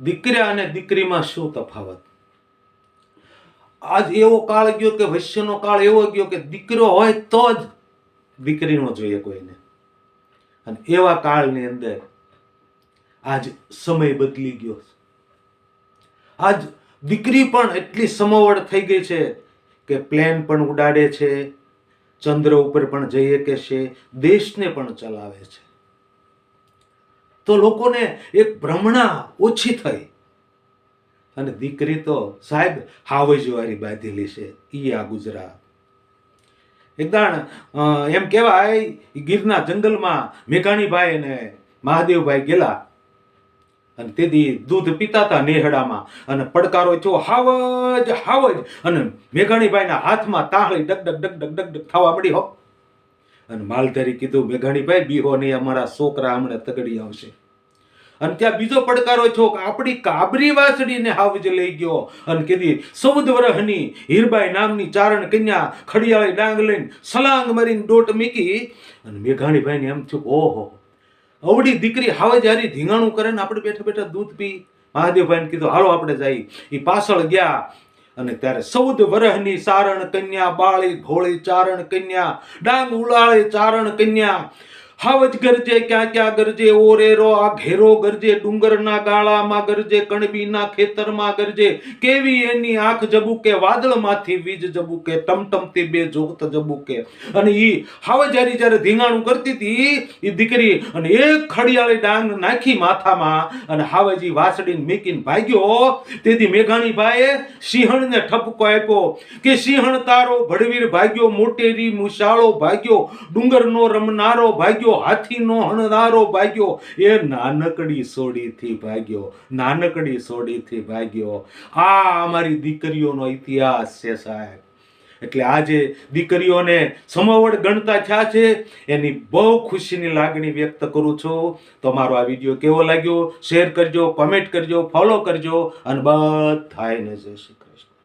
દીકરા અને દીકરીમાં શું તફાવત? આજ એવો કાળ ગયો કે વૈશ્યનો કાળ એવો ગયો કે દીકરો હોય તો જ દીકરી નો જોઈએ કોઈને. અને એવા કાળની અંદર આજ સમય બદલી ગયો. આજ દીકરી પણ એટલી સમવડ થઈ ગઈ છે કે પ્લેન પણ ઉડાડે છે, ચંદ્ર ઉપર પણ જઈ શકે છે, દેશને પણ ચલાવે છે. તો લોકોને એક ભ્રમણા ઓછી થઈ. અને દીકરી તો સાહેબ હાવજવારી બાંધેલી છે. ઈ આ ગુજરાત. એકદાણ એમ કહેવાય ગીરના જંગલમાં મેઘાણીભાઈ અને મહાદેવભાઈ ગયેલા અને તેથી દૂધ પીતા હતા નેહડામાં અને પડકારો થયો હાવજ હાવજ અને મેઘાણીભાઈના હાથમાં તાહળી ડગ ડગ ડગ ડગ ડગ થવા મળી હો. અને માલધારી કીધું મેઘાણીભાઈ બીહો નહીં, અમારા છોકરા હમણાં તગડી આવશે. અને ત્યાં બીજો પડકારો થયો કે આપણી કાબરી વાસડીને હાવજ લઈ ગયો અને કીધી 14 વર્ષની હીરબાઈ નામની ચારણ કન્યા ખડિયાળી ડાંગ લઈને સલાંગ મારીને ડોટ મીકી. અને મેઘાણીભાઈને એમ થયું ઓહો અવડી દીકરી હાવજારી ધીંગાણું કરે ને આપણે બેઠા બેઠા દૂધ પી. મહાદેવભાઈને કીધું હાલો આપણે જઈએ. એ પાછળ ગયા અને ત્યારે 14 વર્ષની ચારણ કન્યા બાળી ભોળી ચારણ કન્યા ડાંગ ઉલાળી ચારણ કન્યા હાવજ ગરજે ક્યાં ક્યાં ગરજે ઓરેરો આ ઘેરો ગરજે ડુંગરના ગાળામાં ગરજે કણબીના ખેતરમાં ગરજે કેવી એની આંખ જબુકે વાદળમાંથી વીજ જબુકે ટમટમતી બે જોગત જબુકે. અને ઈ હાવજારી જ્યારે ધીંગાણું કરતી હતી એ દીકરી અને એક ખડિયાળી ડાંગ નાખી માથામાં અને હાવજી વાસડીને મીકીને ભાગ્યો. તેથી મેઘાણીભાઈએ સિંહણને ઠપકો આપ્યો કે સિંહણ તારો ભડવીર ભાગ્યો, મોટેરી મુશાળો ભાગ્યો, ડુંગરનો રમનારો ભાગ્યો, હાથીનો હણનારો ભાગ્યો, એ નાનકડી સોડીથી ભાગ્યો, નાનકડી સોડીથી ભાગ્યો. આ અમારી દીકરીઓનો ઇતિહાસ છે સાહેબ. એટલે આજે દીકરીઓને સમવડ ગણતા થયા છે એની બહુ ખુશીની લાગણી વ્યક્ત કરું છું. તો મારો આ વિડીયો કેવો લાગ્યો શેર કરજો, કોમેન્ટ કરજો, ફોલો કરજો અને બધાને જય શ્રી કૃષ્ણ.